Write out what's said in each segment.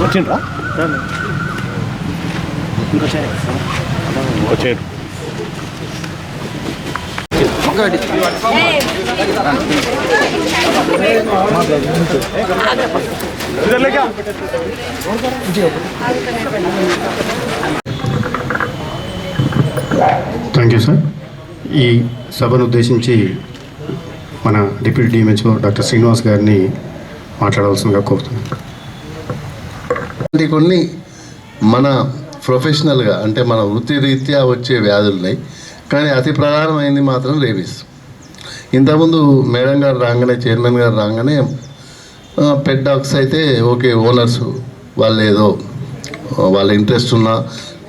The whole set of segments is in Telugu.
వచ్చిండ్రా వచ్చేది థ్యాంక్ యూ సార్. ఈ సభను ఉద్దేశించి మన డిప్యూటీ డిఎంహెచ్ఓ డాక్టర్ శ్రీనివాస్ గారిని మాట్లాడవలసిందిగా కోరుతున్నాను. కొన్ని మన ప్రొఫెషనల్గా అంటే మన వృత్తిరీత్యా వచ్చే వ్యాధులు ఉన్నాయి, కానీ అతి ప్రధానమైనది మాత్రం రేబీస్. ఇంతకుముందు మేడం గారు రాగానే, చైర్మన్ గారు రాగానే పెట్ డాగ్స్ అయితే ఓకే, ఓనర్స్ వాళ్ళు ఏదో వాళ్ళ ఇంట్రెస్ట్ ఉన్నా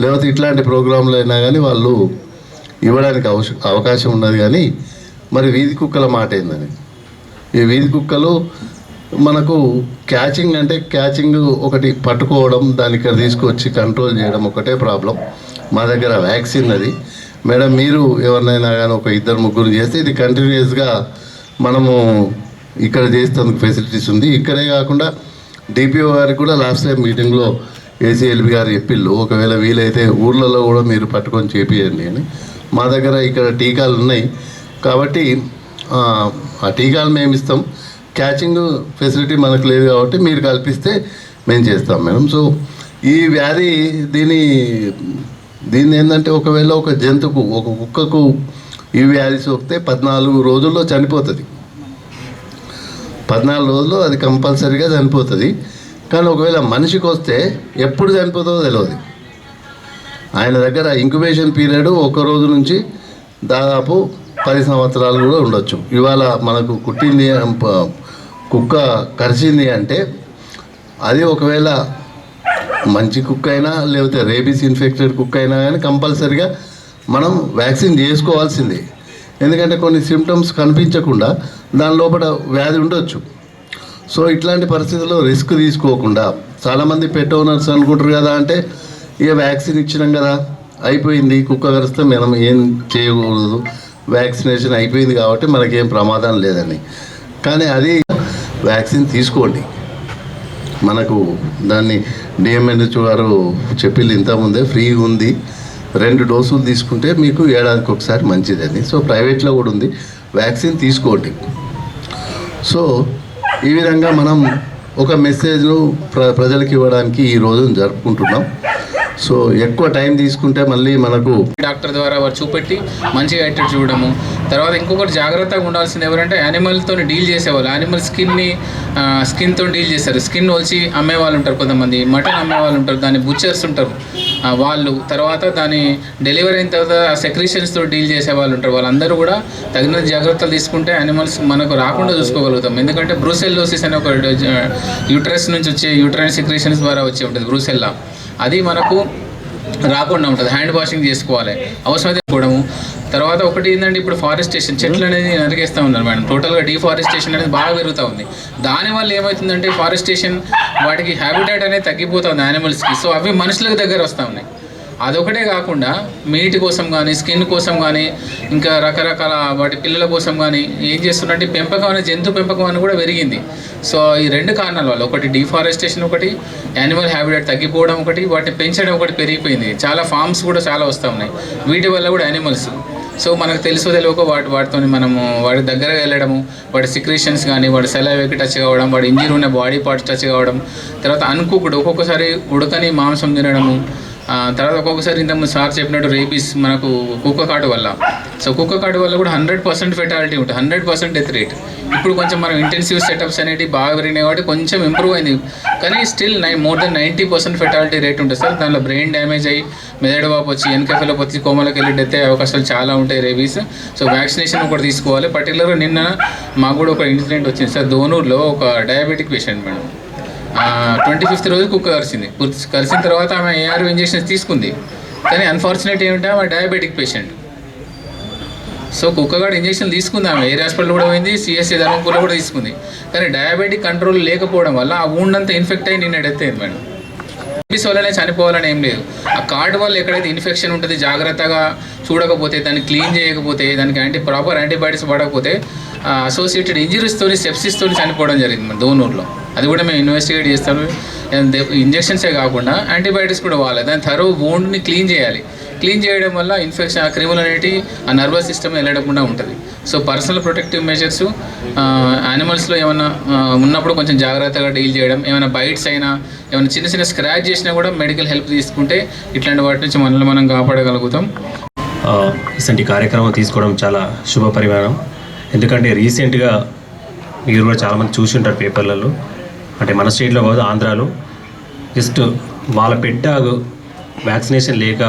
లేకపోతే ఇట్లాంటి ప్రోగ్రాంలు అయినా కానీ వాళ్ళు ఇవ్వడానికి అవకాశం ఉన్నది. కానీ మరి వీధి కుక్కల మాట ఏందని, ఈ వీధి కుక్కలు మనకు క్యాచింగ్ అంటే క్యాచింగ్ ఒకటి పట్టుకోవడం, దాన్ని ఇక్కడ తీసుకొచ్చి కంట్రోల్ చేయడం ఒకటే ప్రాబ్లం. మా దగ్గర వ్యాక్సిన్ అది మేడం, మీరు ఎవరినైనా కానీ ఒక 2-3 చేస్తే ఇది కంటిన్యూస్గా మనము ఇక్కడ చేసేందుకు ఫెసిలిటీస్ ఉంది. ఇక్కడే కాకుండా డిపిఓ గారికి కూడా లాస్ట్ టైం మీటింగ్లో ఏసీఎల్బి గారు చెప్పిళ్ళు, ఒకవేళ వీలైతే ఊర్లలో కూడా మీరు పట్టుకొని చేపియండి అని. మా దగ్గర ఇక్కడ టీకాలు ఉన్నాయి కాబట్టి ఆ టీకాలు మేము ఇస్తాం. క్యాచింగ్ ఫెసిలిటీ మనకు లేదు కాబట్టి మీరు కల్పిస్తే మేము చేస్తాం మేడం. సో ఈ వ్యాధి దీన్ని ఏంటంటే ఒకవేళ ఒక జంతువుకు, ఒక కుక్కకు ఈ వ్యాధి సోకితే 14 రోజుల్లో చనిపోతుంది. 14 రోజుల్లో అది కంపల్సరీగా చనిపోతుంది. కానీ ఒకవేళ మనిషికి వస్తే ఎప్పుడు చనిపోతుందో తెలియదు. ఆయన దగ్గర ఇంక్యుబేషన్ పీరియడ్ 1 రోజు నుంచి దాదాపు 10 సంవత్సరాలు కూడా ఉండొచ్చు. ఇవాళ మనకు కుట్టింది, కుక్క కరిచింది అంటే అది ఒకవేళ మంచి కుక్క అయినా లేకపోతే రేబీస్ ఇన్ఫెక్టెడ్ కుక్క అయినా కానీ కంపల్సరీగా మనం వ్యాక్సిన్ చేసుకోవాల్సిందే. ఎందుకంటే కొన్ని సిమ్టమ్స్ కనిపించకుండా దాని లోపల వ్యాధి ఉండొచ్చు. సో ఇట్లాంటి పరిస్థితుల్లో రిస్క్ తీసుకోకుండా, చాలామంది పెట్ ఓనర్స్ అనుకుంటారు కదా, అంటే ఇక వ్యాక్సిన్ ఇచ్చినాం కదా అయిపోయింది, కుక్క కరిస్తే మనం ఏం చేయకూడదు, వ్యాక్సినేషన్ అయిపోయింది కాబట్టి మనకేం ప్రమాదం లేదని. కానీ అది వ్యాక్సిన్ తీసుకోండి. మనకు దాన్ని డిఎంహెచ్ఓ గారు చెప్పింది ఇంతకుముందే, ఫ్రీగా ఉంది. 2 డోసులు తీసుకుంటే మీకు ఏడాదికి ఒకసారి మంచిదని. సో ప్రైవేట్లో కూడా ఉంది, వ్యాక్సిన్ తీసుకోండి. సో ఈ విధంగా మనం ఒక మెసేజ్ను ప్రజలకు ఇవ్వడానికి ఈ రోజును జరుపుకుంటున్నాం. సో ఎక్కువ టైం తీసుకుంటే మళ్ళీ మనకు డాక్టర్ ద్వారా వారు చూపెట్టి మంచిగా అయ్యేటట్టు చూడడము. తర్వాత ఇంకొకటి జాగ్రత్తగా ఉండాల్సింది ఎవరంటే యానిమల్తో డీల్ చేసేవాళ్ళు. యానిమల్ స్కిన్తో డీల్ చేస్తారు. స్కిన్ వచ్చి అమ్మే వాళ్ళు ఉంటారు, కొంతమంది మటన్ అమ్మే వాళ్ళు ఉంటారు, దాని బుచ్చర్స్ ఉంటారు వాళ్ళు. తర్వాత దాని డెలివరీ అయిన తర్వాత సెక్రీషన్స్తో డీల్ చేసే వాళ్ళు ఉంటారు. వాళ్ళందరూ కూడా తగిన జాగ్రత్తలు తీసుకుంటే యానిమల్స్ మనకు రాకుండా చూసుకోగలుగుతాం. ఎందుకంటే బ్రూసెల్లోసిస్ అనే ఒక యూట్రస్ నుంచి వచ్చే యూట్రైన్ సెక్రీషన్స్ ద్వారా వచ్చి ఉంటుంది బ్రూసెల్లా, అది మనకు రాకుండా ఉంటుంది. హ్యాండ్ వాషింగ్ చేసుకోవాలి, అవసరమైతే పోవడము. తర్వాత ఒకటి ఏంటంటే ఇప్పుడు ఫారెస్టేషన్, చెట్లు అనేది నరికేస్తూ ఉన్నారు మేడం. టోటల్గా డీఫారెస్టేషన్ అనేది బాగా పెరుగుతూ ఉంది. దానివల్ల ఏమవుతుందంటే ఫారెస్టేషన్ వాటికి హ్యాబిటాట్ అనేది తగ్గిపోతుంది యానిమల్స్కి. సో అవి మనుషులకు దగ్గర వస్తూ ఉన్నాయి. అదొకటే కాకుండా మీట్ కోసం కానీ, స్కిన్ కోసం కానీ, ఇంకా రకరకాల వాటి పిల్లల కోసం కానీ ఏం చేస్తున్నట్టు పెంపకం అనేది, జంతు పెంపకం అని కూడా పెరిగింది. సో ఈ 2 కారణాల వల్ల, ఒకటి డిఫారెస్టేషన్, ఒకటి యానిమల్ హ్యాబిటాట్ తగ్గిపోవడం, ఒకటి వాటిని పెంచడం ఒకటి పెరిగిపోయింది. చాలా ఫార్మ్స్ కూడా చాలా వస్తూ ఉన్నాయి వీటి వల్ల కూడా యానిమల్స్. సో మనకు తెలియక వాటితో మనము వాటి దగ్గర వెళ్ళడము, వాటి సిక్రీషన్స్ కానీ, వాటి సెలవుకి టచ్ కావడం, వాడి ఇంజిన్ ఉన్న బాడీ పార్ట్స్ టచ్ కావడం, తర్వాత అనుకోకుండా ఒక్కొక్కసారి ఉడకని మాంసం తినడము, తర్వాత ఒక్కొక్కసారి ఇంతకుముందు సార్ చెప్పినట్టు రేబీస్ మనకు కుక్క కాటు వల్ల. సో కుక్క కాటు వల్ల కూడా 100% ఫెటాలిటీ ఉంటుంది, 100% డెత్ రేట్. ఇప్పుడు కొంచెం మనం ఇంటెన్సివ్ సెటప్స్ అనేవి బాగా పెరిగినాయి కాబట్టి కొంచెం ఇంప్రూవ్ అయింది. కానీ still more than 90% fatality rate ఉంటుంది సార్. దానిలో బ్రెయిన్ డ్యామేజ్ అయ్యి మెదడు వాపు వచ్చి ఎన్కెఫెలోపతి కోమలోకి వెళ్ళి డెత్ అయ్యే అవకాశాలు చాలా ఉంటాయి రేబీస్. సో వ్యాక్సినేషన్ ఒకటి తీసుకోవాలి. పర్టికులర్గా నిన్న మాకు కూడా ఒక ఇన్సిడెంట్ వచ్చింది సార్. దోనూరులో ఒక డయాబెటిక్ పేషెంట్ మేడం, 25th రోజు కుక్క కరిసిన తర్వాత ఆమె ARV ఇంజెక్షన్స్ తీసుకుంది. కానీ అన్ఫార్చునేట్ ఏమిటంటే ఆమె డయాబెటిక్ పేషెంట్. సో కుక్కగాడు ఇంజెక్షన్ తీసుకుంది, ఆమె ఏరియా హాస్పిటల్ కూడా పోయింది, CSC ధర్మపూర్లో కూడా తీసుకుంది. కానీ డయాబెటిక్ కంట్రోల్ లేకపోవడం వల్ల ఆ వూండ్ అంతా ఇన్ఫెక్ట్ అయ్యి నిన్న డెత్ అయింది మేడం. రేబీస్ వల్లనే చనిపోవాలని ఏం లేదు. ఆ కాటు వల్ల ఎక్కడైతే ఇన్ఫెక్షన్ ఉంటుంది జాగ్రత్తగా చూడకపోతే, దాన్ని క్లీన్ చేయకపోతే, దానికి ప్రాపర్ యాంటీబయాటిక్స్ పడకపోతే అసోసియేటెడ్ ఇంజరీస్తో సెప్సిస్తో చనిపోవడం జరిగింది మన దోనూరులో. అది కూడా మేము ఇన్వెస్టిగేట్ చేస్తాము. ఇంజెక్షన్సే కాకుండా యాంటీబయాటిక్స్ కూడా వాడాలి. దాని థరో వోండ్ని క్లీన్ చేయాలి. క్లీన్ చేయడం వల్ల ఇన్ఫెక్షన్ ఆ క్రిములు అనేవి ఆ నర్వస్ సిస్టమ్ వెళ్ళకుండా ఉంటుంది. సో పర్సనల్ ప్రొటెక్టివ్ మెజర్స్ యానిమల్స్లో ఏమైనా ఉన్నప్పుడు కొంచెం జాగ్రత్తగా డీల్ చేయడం, ఏమైనా బైట్స్ అయినా ఏమైనా చిన్న చిన్న స్క్రాచ్ చేసినా కూడా మెడికల్ హెల్ప్ తీసుకుంటే ఇట్లాంటి వాటి నుంచి మనల్ని మనం కాపాడగలుగుతాం. ఇలాంటి కార్యక్రమం తీసుకోవడం చాలా శుభ పరిమాణం. ఎందుకంటే రీసెంట్గా మీరు కూడా చాలామంది చూసి ఉంటారు పేపర్లలో, అంటే మన స్టేట్లో కాదు ఆంధ్రాలో, జస్ట్ వాళ్ళ పెట్టాగు వ్యాక్సినేషన్ లేక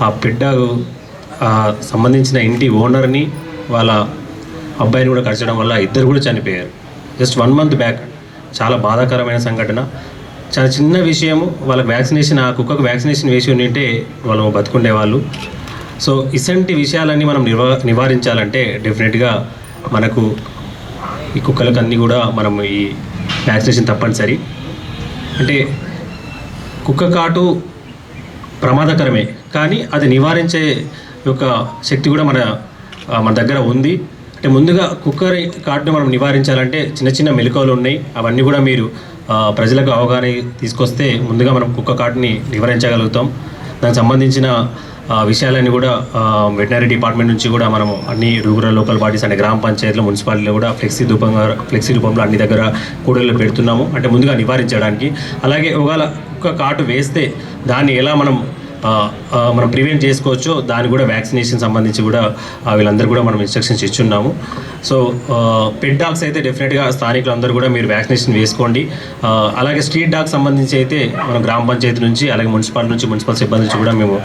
ఆ పెట్టాగు సంబంధించిన ఇంటి ఓనర్ని వాళ్ళ అబ్బాయిని కూడా కరచడం వల్ల ఇద్దరు కూడా చనిపోయారు. Just 1 month back. చాలా బాధాకరమైన సంఘటన. చాలా చిన్న విషయము. వాళ్ళకి వ్యాక్సినేషన్, ఆ కుక్కకు వ్యాక్సినేషన్ వేసి ఉంటే వాళ్ళు బతుకుండేవాళ్ళు. సో ఇలాంటి విషయాలన్నీ మనం నివారించాలంటే డెఫినెట్గా మనకు ఈ కుక్కలకు అన్నీ కూడా మనం ఈ వ్యాక్సినేషన్ తప్పనిసరి. అంటే కుక్క కాటు ప్రమాదకరమే, కానీ అది నివారించే యొక్క శక్తి కూడా మన దగ్గర ఉంది. అంటే ముందుగా కుక్క కాటుని మనం నివారించాలంటే చిన్న చిన్న మెలకువలు ఉన్నాయి. అవన్నీ కూడా మీరు ప్రజలకు అవగాహన తీసుకొస్తే ముందుగా మనం కుక్క కాటుని నివారించగలుగుతాం. దానికి సంబంధించిన విషయాలన్నీ కూడా వెటనరీ డిపార్ట్మెంట్ నుంచి కూడా మనము అన్ని రూరల్ లోకల్ బాడీస్ అంటే గ్రామ పంచాయతీలో మున్సిపాలిటీలో కూడా ఫ్లెక్సీ రూపంలో అన్ని దగ్గర కూడళ్ళు పెడుతున్నాము. అంటే ముందుగా నివారించడానికి. అలాగే ఒకవేళ కుక్క కాటు వేస్తే దాన్ని ఎలా మనం ప్రివెంట్ చేసుకోవచ్చో దాన్ని కూడా వ్యాక్సినేషన్ సంబంధించి కూడా వీళ్ళందరూ కూడా మనం ఇన్స్ట్రక్షన్స్ ఇచ్చున్నాము. సో పెట్ డాగ్స్ అయితే డెఫినెట్గా స్థానికులందరూ కూడా మీరు వ్యాక్సినేషన్ వేసుకోండి. అలాగే స్ట్రీట్ డాగ్స్ సంబంధించి అయితే మనం గ్రామ పంచాయతీ నుంచి అలాగే మున్సిపల్ సిబ్బంది నుంచి కూడా మేము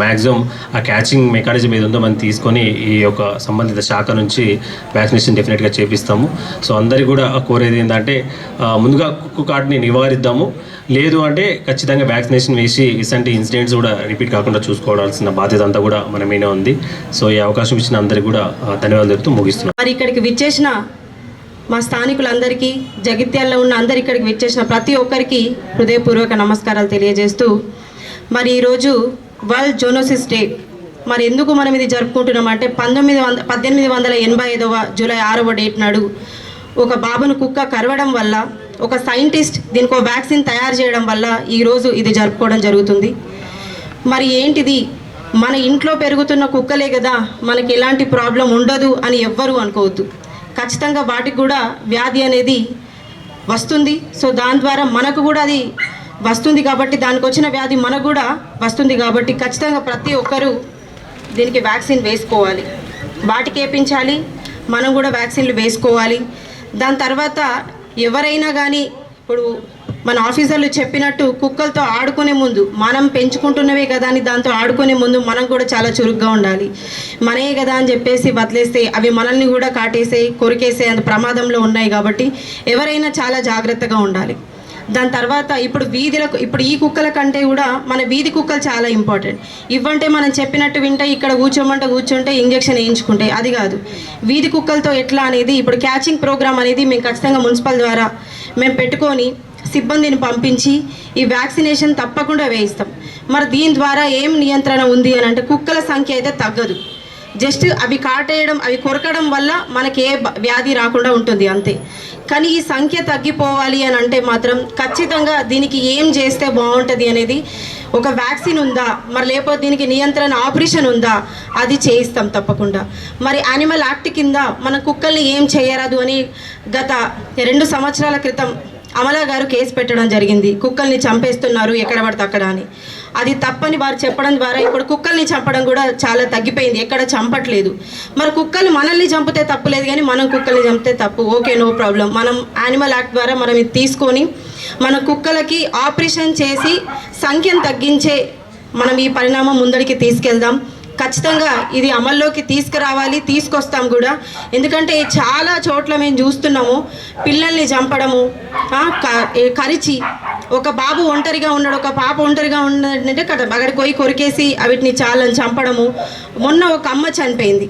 మ్యాక్సిమం ఆ క్యాచింగ్ మెకానిజం ఏది ఉందో మనం తీసుకొని ఈ యొక్క సంబంధిత శాఖ నుంచి వ్యాక్సినేషన్ డెఫినెట్గా చేపిస్తాము. సో అందరికీ కూడా కోరేది ఏంటంటే ముందుగా కుక్క కాటుని నివారిద్దాము. లేదు అంటే ఖచ్చితంగా వ్యాక్సినేషన్ వేసి ఇలాంటి ఇన్సిడెంట్స్ కూడా రిపీట్ కాకుండా చూసుకోవాల్సిన బాధ్యత అంతా కూడా మన మీద ఉంది. సో ఈ అవకాశం ఇచ్చిన అందరికీ కూడా ధన్యవాదాలు చెప్తూ ముగిస్తున్నాం. మరి ఇక్కడికి విచ్చేసిన మా స్థానికులందరికీ, జగిత్యాలలో ఉన్న అందరు ఇక్కడికి విచ్చేసిన ప్రతి ఒక్కరికి హృదయపూర్వక నమస్కారాలు తెలియజేస్తూ, మరి ఈరోజు వరల్డ్ జూనోసిస్ డే మరి ఎందుకు మనం ఇది జరుపుకుంటున్నాం అంటే 1885 జూలై 6వ డేట్ నాడు ఒక బాబును కుక్క కరవడం వల్ల ఒక సైంటిస్ట్ దీనికి ఒక వ్యాక్సిన్ తయారు చేయడం వల్ల ఈరోజు ఇది జరుపుకోవడం జరుగుతుంది. మరి ఏంటిది, మన ఇంట్లో పెరుగుతున్న కుక్కలే కదా, మనకి ఎలాంటి ప్రాబ్లం ఉండదు అని ఎవ్వరూ అనుకోవద్దు. ఖచ్చితంగా వాటికి కూడా వ్యాధి అనేది వస్తుంది. సో దాని ద్వారా మనకు కూడా అది వస్తుంది కాబట్టి, దానికి వచ్చిన వ్యాధి మనకు కూడా వస్తుంది కాబట్టి ఖచ్చితంగా ప్రతి ఒక్కరూ దీనికి వ్యాక్సిన్ వేసుకోవాలి. వాటికి వేయించాలి, మనం కూడా వ్యాక్సిన్లు వేసుకోవాలి. దాని తర్వాత ఎవరైనా కానీ ఇప్పుడు మన ఆఫీసర్లు చెప్పినట్టు కుక్కలతో ఆడుకునే ముందు, మనం పెంచుకుంటున్నవే కదా అని దాంతో ఆడుకునే ముందు మనం కూడా చాలా చురుగ్గా ఉండాలి. మనే కదా అని చెప్పేసి వదిలేస్తే అవి మనల్ని కూడా కాటేసే కొరికేసే అంత ప్రమాదంలో ఉన్నాయి కాబట్టి ఎవరైనా చాలా జాగ్రత్తగా ఉండాలి. దాని తర్వాత ఇప్పుడు ఈ కుక్కల కంటే కూడా మన వీధి కుక్కలు చాలా ఇంపార్టెంట్. ఇవ్వంటే మనం చెప్పినట్టు వింటే, ఇక్కడ కూర్చుంటే ఇంజెక్షన్ వేయించుకుంటే, అది కాదు. వీధి కుక్కలతో ఎట్లా అనేది ఇప్పుడు క్యాచింగ్ ప్రోగ్రామ్ అనేది మేము ఖచ్చితంగా మున్సిపల్ ద్వారా మేము పెట్టుకొని సిబ్బందిని పంపించి ఈ వ్యాక్సినేషన్ తప్పకుండా వేయిస్తాం. మరి దీని ద్వారా ఏం నియంత్రణ ఉంది అని అంటే కుక్కల సంఖ్య అయితే తగ్గదు. జస్ట్ అవి కాటేయడం, అవి కొరకడం వల్ల మనకి ఏ వ్యాధి రాకుండా ఉంటుంది అంతే. కానీ ఈ సంఖ్య తగ్గిపోవాలి అని అంటే మాత్రం ఖచ్చితంగా దీనికి ఏం చేస్తే బాగుంటుంది అనేది ఒక వ్యాక్సిన్ ఉందా, మరి లేకపోతే దీనికి నియంత్రణ ఆపరేషన్ ఉందా, అది చేయిస్తాం తప్పకుండా. మరి యానిమల్ యాక్ట్ కింద మన కుక్కల్ని ఏం చేయరాదు అని గత 2 సంవత్సరాల క్రితం అమలా గారు కేసు పెట్టడం జరిగింది. కుక్కల్ని చంపేస్తున్నారు ఎక్కడ పడితే అక్కడ అని. అది తప్పని వారు చెప్పడం ద్వారా ఇప్పుడు కుక్కల్ని చంపడం కూడా చాలా తగ్గిపోయింది, ఎక్కడ చంపట్లేదు. మరి కుక్కలు మనల్ని చంపితే తప్పులేదు, కానీ మనం కుక్కల్ని చంపితే తప్పు. Okay, no problem. మనం యానిమల్ యాక్ట్ ద్వారా మనం ఇది తీసుకొని మన కుక్కలకి ఆపరేషన్ చేసి సంఖ్యను తగ్గించే మనం ఈ పరిణామం ముందడికి తీసుకెళ్దాం. ఖచ్చితంగా ఇది అమల్లోకి తీసుకొస్తాం కూడా. ఎందుకంటే చాలా చోట్ల మేము చూస్తున్నాము పిల్లల్ని చంపడము, కరిచి ఒక బాబు ఒంటరిగా ఉన్నాడు, ఒక పాప ఒంటరిగా ఉన్నదంటే అక్కడికి పోయి కొరికేసి వీటిని చాలా చంపడము. మొన్న ఒక అమ్మ చనిపోయింది.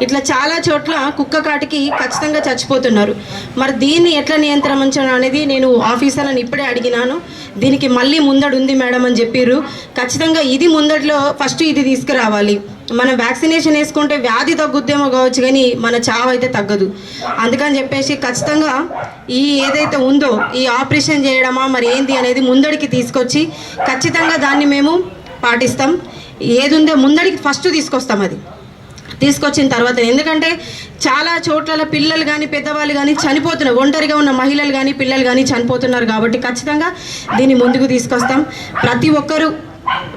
ఇట్లా చాలా చోట్ల కుక్క కాటికి ఖచ్చితంగా చచ్చిపోతున్నారు. మరి దీన్ని ఎట్లా నియంత్రించడం అనేది నేను ఆఫీసర్లను ఇప్పుడే అడిగినాను. దీనికి మళ్ళీ ముందడు ఉంది మేడం అని చెప్పారు. ఖచ్చితంగా ఇది ముందట్లో ఫస్ట్ ఇది తీసుకురావాలి. మనం వ్యాక్సినేషన్ వేసుకుంటే వ్యాధి తగ్గుద్దేమో కావచ్చు, కానీ మన చావు అయితే తగ్గదు. అందుకని చెప్పేసి ఖచ్చితంగా ఈ ఏదైతే ఉందో ఈ ఆపరేషన్ చేయడమా మరి ఏంది అనేది ముందడికి తీసుకొచ్చి ఖచ్చితంగా దాన్ని మేము పాటిస్తాం. ఏది ఉందో ముందడికి ఫస్ట్ తీసుకొస్తాం. అది తీసుకొచ్చిన తర్వాత, ఎందుకంటే చాలా చోట్ల పిల్లలు కానీ పెద్దవాళ్ళు కానీ చనిపోతున్నారు, ఒంటరిగా ఉన్న మహిళలు కానీ పిల్లలు కానీ చనిపోతున్నారు. కాబట్టి ఖచ్చితంగా దీన్ని ముందుకు తీసుకొస్తాం. ప్రతి ఒక్కరూ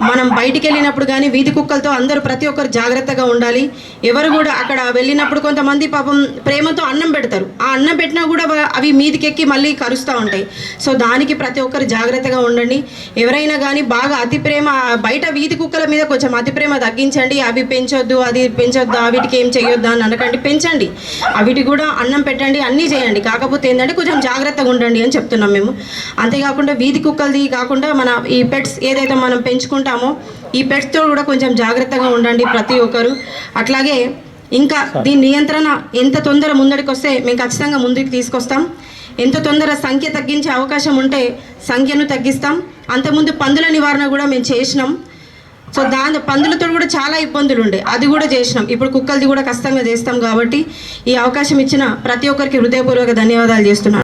మనం బయటికి వెళ్ళినప్పుడు కానీ వీధి కుక్కలతో అందరూ ప్రతి ఒక్కరు జాగ్రత్తగా ఉండాలి. ఎవరు కూడా అక్కడ వెళ్ళినప్పుడు కొంతమంది పాపం ప్రేమతో అన్నం పెడతారు, ఆ అన్నం పెట్టినా కూడా అవి మీదికెక్కి మళ్ళీ కరుస్తూ ఉంటాయి. సో దానికి ప్రతి ఒక్కరు జాగ్రత్తగా ఉండండి. ఎవరైనా కానీ బాగా అతి ప్రేమ బయట వీధి కుక్కల మీద కొంచెం అతి ప్రేమ తగ్గించండి. అవి పెంచొద్దు, అది పెంచొద్దు, వీటికి ఏం చేయొద్దు అని అనకండి, పెంచండి. వీటికి కూడా అన్నం పెట్టండి, అన్నీ చేయండి. కాకపోతే ఏంటంటే కొంచెం జాగ్రత్తగా ఉండండి అని చెప్తున్నాం మేము. అంతేకాకుండా వీధి కుక్కలది కాకుండా మన ఈ పెట్స్ ఏదైతే మనం పెంచుకుంటామో ఈ పెట్స్తో కూడా కొంచెం జాగ్రత్తగా ఉండండి ప్రతి ఒక్కరు. అట్లాగే ఇంకా దీని నియంత్రణ ఎంత తొందర ముందడికి వస్తే మేము ఖచ్చితంగా ముందుకు తీసుకొస్తాం. ఎంత తొందర సంఖ్య తగ్గించే అవకాశం ఉంటే సంఖ్యను తగ్గిస్తాం. అంతకుముందు పందుల నివారణ కూడా మేము చేసినాం. సో పందులతో కూడా చాలా ఇబ్బందులు ఉండే, అది కూడా చేసినాం. ఇప్పుడు కుక్కలది కూడా ఖచ్చితంగా చేస్తాం. కాబట్టి ఈ అవకాశం ఇచ్చిన ప్రతి ఒక్కరికి హృదయపూర్వక ధన్యవాదాలు చేస్తున్నాను.